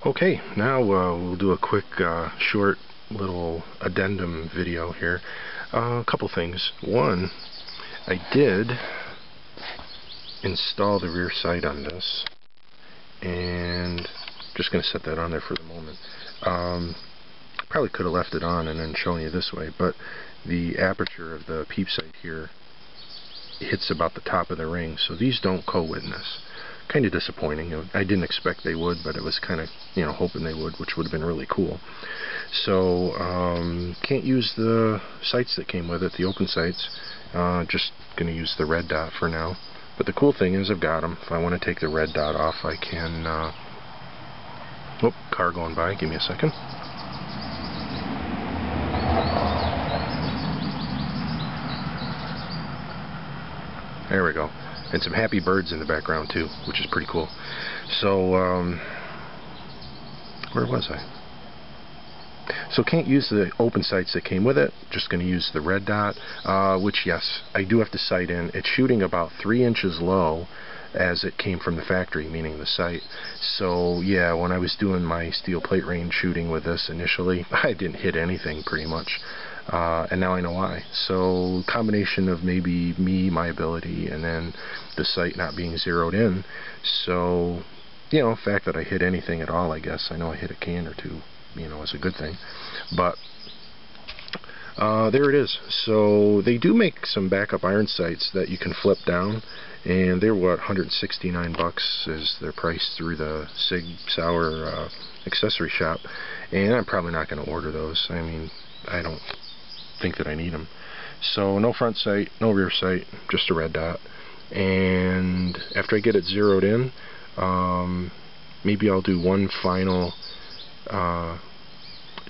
Okay, now we'll do a quick short little addendum video here. A couple things. One, I did install the rear sight on this, and just going to set that on there for the moment. Probably could have left it on and then shown you this way, but the aperture of the peep sight here hits about the top of the ring, so these don't co-witness. Kind of disappointing. I didn't expect they would, but it was kind of, hoping they would, which would have been really cool. So can't use the sights that came with it, the open sights. Just going to use the red dot for now. But the cool thing is I've got them. If I want to take the red dot off, I can. Oh, car going by. Give me a second. There we go. And some happy birds in the background too, which is pretty cool. So, where was I? So can't use the open sights that came with it. Just going to use the red dot, which, yes, I do have to sight in. It's shooting about 3 inches low as it came from the factory, meaning the sight. So, yeah, when I was doing my steel plate range shooting with this initially, I didn't hit anything pretty much. And now I know why. So combination of maybe my ability, and then the sight not being zeroed in. So, the fact that I hit anything at all, I guess. I know I hit a can or two, is a good thing. But there it is. So they do make some backup iron sights that you can flip down, and they're what, 169 bucks is their price through the Sig Sauer accessory shop. And I'm probably not going to order those. I mean, I don't think that I need them. So no front sight, no rear sight, just a red dot. And after I get it zeroed in, maybe I'll do one final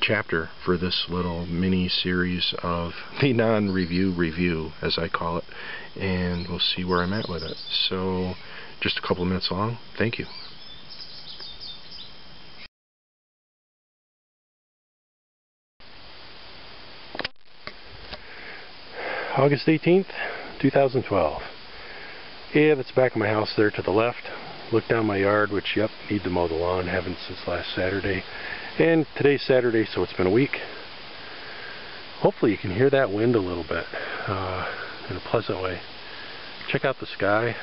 chapter for this little mini series of the non-review review, as I call it, and we'll see where I'm at with it. So just a couple of minutes long. Thank you. August 18th, 2012. Yeah, that's back of my house there to the left. Look down my yard, which, yep, need to mow the lawn. Haven't since last Saturday. And today's Saturday, so it's been a week. Hopefully you can hear that wind a little bit in a pleasant way. Check out the sky.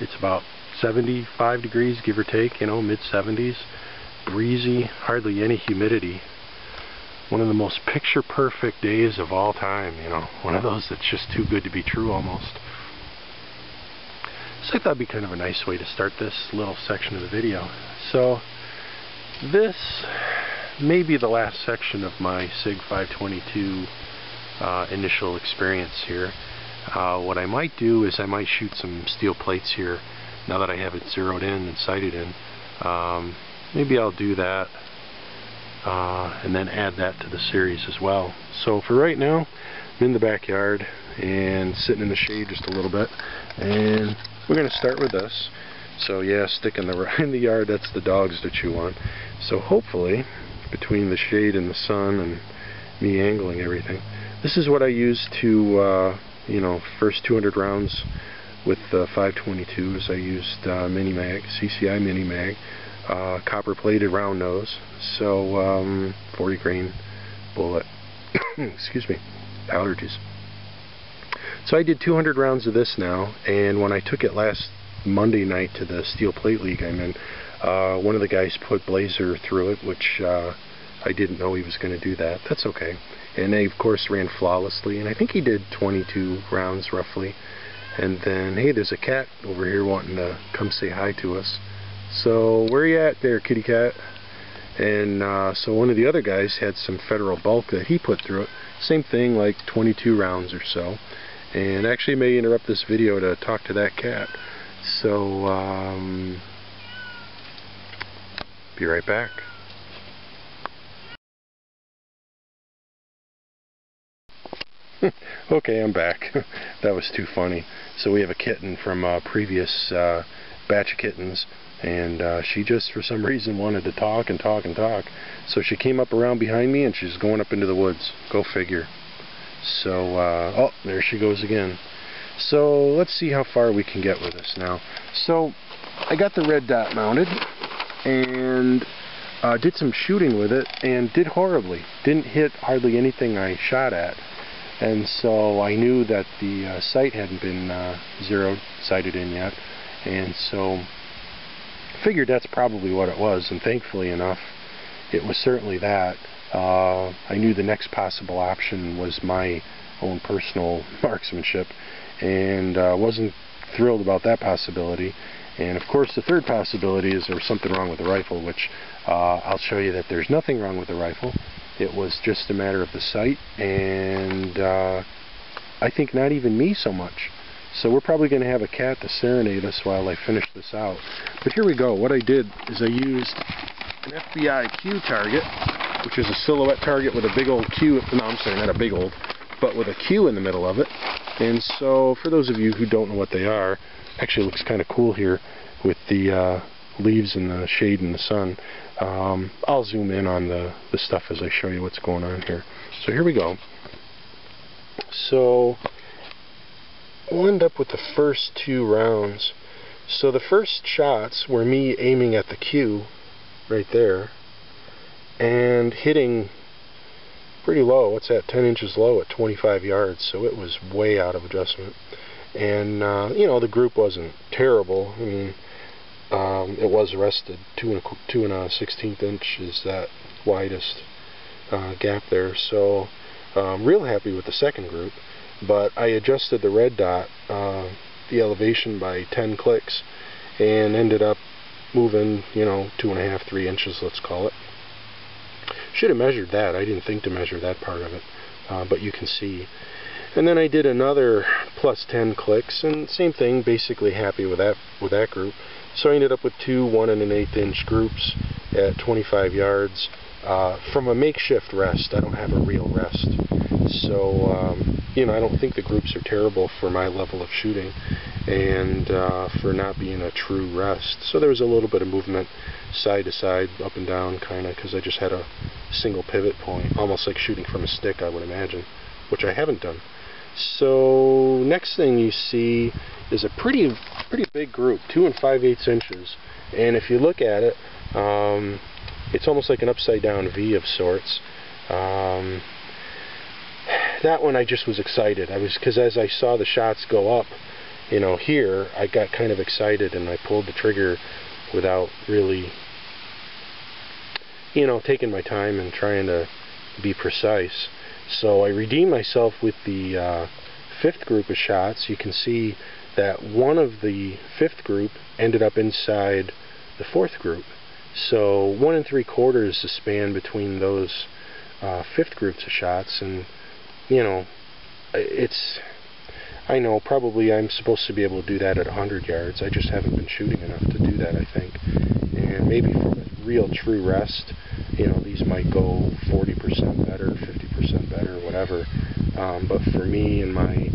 It's about 75 degrees, give or take, mid-70s. Breezy, hardly any humidity. One of the most picture-perfect days of all time, one of those that's just too good to be true almost. So I thought it'd be kind of a nice way to start this little section of the video. So this may be the last section of my SIG 522 initial experience here. What I might do is I might shoot some steel plates here now that I have it zeroed in and sighted in. Maybe I'll do that. And then add that to the series as well. So for right now, I'm in the backyard and sitting in the shade just a little bit, and we're going to start with this. So yeah, stick in the yard, that's the dogs to chew on. So hopefully, between the shade and the sun and me angling everything, this is what I use to, first 200 rounds with the 522s. I used mini mag, CCI mini mag. Copper plated round nose, so 40 grain bullet. Excuse me, allergies. So I did 200 rounds of this now, and when I took it last Monday night to the steel plate league I'm in, one of the guys put blazer through it, which I didn't know he was going to do that. That's okay. And they of course ran flawlessly, and I think he did 22 rounds roughly. And then, hey, there's a cat over here wanting to come say hi to us. So where you at there, kitty cat? And so one of the other guys had some Federal bulk that he put through it. Same thing, like 22 rounds or so. And actually may interrupt this video to talk to that cat. So be right back. Okay, I'm back. That was too funny. So we have a kitten from a previous batch of kittens. And she just, for some reason, wanted to talk and talk and talk. So she came up around behind me, and she's going up into the woods. Go figure. So, oh, there she goes again. So, let's see how far we can get with this now. So, I got the red dot mounted, and did some shooting with it and did horribly. Didn't hit hardly anything I shot at. And so I knew that the sight hadn't been sighted in yet. And so figured that's probably what it was. And thankfully enough, it was certainly that. I knew the next possible option was my own personal marksmanship, and wasn't thrilled about that possibility. And of course the third possibility is there was something wrong with the rifle, which I'll show you that there's nothing wrong with the rifle. It was just a matter of the sight, and I think not even me so much. So we're probably going to have a cat to serenade us while I finish this out. But here we go. What I did is I used an FBI Q target, which is a silhouette target with a big old Q. No, I'm sorry, not a big old, but with a Q in the middle of it. And so for those of you who don't know what they are, actually it looks kind of cool here with the leaves and the shade in the sun. I'll zoom in on the stuff as I show you what's going on here. So here we go. So we'll end up with the first 2 rounds. So the first shots were me aiming at the Q right there and hitting pretty low. What's that? 10 inches low at 25 yards. So it was way out of adjustment. And you know, the group wasn't terrible. I mean, it was rested. 2 1/16 inch is that widest gap there. So real happy with the second group. But I adjusted the red dot, the elevation by 10 clicks, and ended up moving, you know, 2.5, 3 inches, let's call it. Should have measured that. I didn't think to measure that part of it, but you can see. And then I did another plus 10 clicks, and same thing, basically happy with that group. So I ended up with 2 1 1/8 inch groups at 25 yards from a makeshift rest. I don't have a real rest. So, you know, I don't think the groups are terrible for my level of shooting and for not being a true rest. So there was a little bit of movement side to side, up and down, kind of, because I just had a single pivot point, almost like shooting from a stick, I would imagine, which I haven't done. So next thing you see is a pretty big group, 2 5/8 inches, and if you look at it, it's almost like an upside down V of sorts. That one I just was excited. Because as I saw the shots go up, you know, here, I got kind of excited and I pulled the trigger without really, you know, taking my time and trying to be precise. So I redeemed myself with the 5th group of shots. You can see that one of the 5th group ended up inside the 4th group. So 1 3/4 is the span between those 5th groups of shots, and you know, I know probably I'm supposed to be able to do that at 100 yards. I just haven't been shooting enough to do that, I think. And maybe for a real true rest, you know, these might go 40% better, 50% better, whatever. But for me and my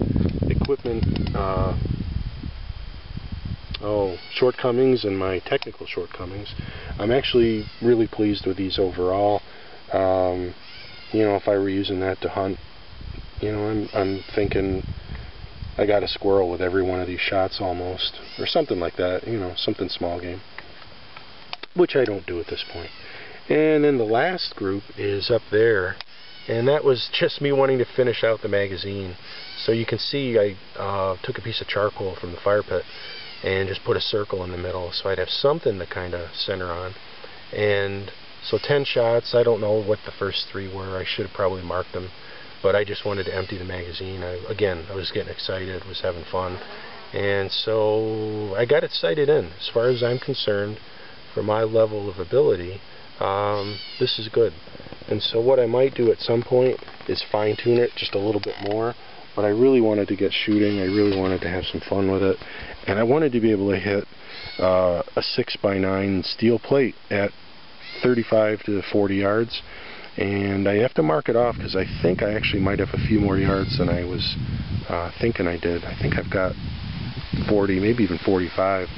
equipment, shortcomings and my technical shortcomings, I'm actually really pleased with these overall. You know, if I were using that to hunt, you know, I'm thinking I got a squirrel with every one of these shots almost, or something like that, you know, something small game, which I don't do at this point. And then the last group is up there, and that was just me wanting to finish out the magazine. So you can see I took a piece of charcoal from the fire pit and just put a circle in the middle so I'd have something to kind of center on. And so 10 shots. I don't know what the first 3 were. I should have probably marked them, but I just wanted to empty the magazine. Again, I was getting excited, was having fun, and so I got it sighted in. As far as I'm concerned, for my level of ability, this is good. And so what I might do at some point is fine-tune it just a little bit more, but I really wanted to get shooting. I really wanted to have some fun with it, and I wanted to be able to hit a 6x9 steel plate at 35 to 40 yards. And I have to mark it off because I think I actually might have a few more yards than I was thinking I did. I think I've got 40, maybe even 45.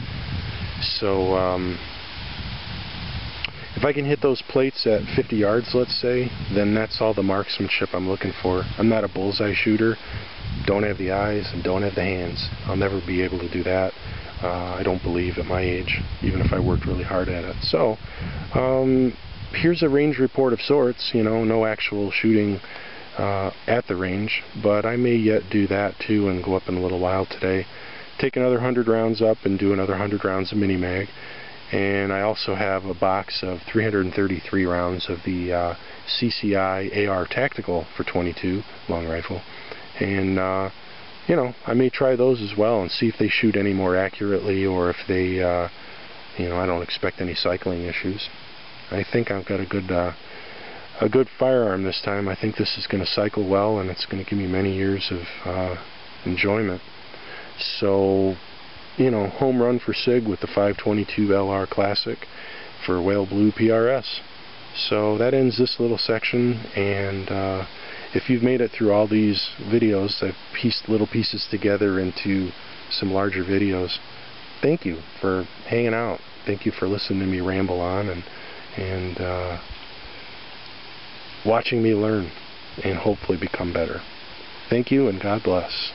So if I can hit those plates at 50 yards, let's say, then that's all the marksmanship I'm looking for. I'm not a bullseye shooter, don't have the eyes, and don't have the hands. I'll never be able to do that. I don't believe at my age, even if I worked really hard at it. So here's a range report of sorts, you know, no actual shooting at the range, but I may yet do that too and go up in a little while today. Take another 100 rounds up and do another 100 rounds of mini-mag. And I also have a box of 333 rounds of the CCI AR Tactical for 22 long rifle. And you know, I may try those as well and see if they shoot any more accurately, or if they, you know, I don't expect any cycling issues. I think I've got a good firearm this time. I think this is going to cycle well, and it's going to give me many years of enjoyment. So, you know, home run for SIG with the 522 LR Classic for Whale Blue PRS. So that ends this little section, and if you've made it through all these videos, I've pieced little pieces together into some larger videos. Thank you for hanging out. Thank you for listening to me ramble on and watching me learn and hopefully become better. Thank you, and God bless.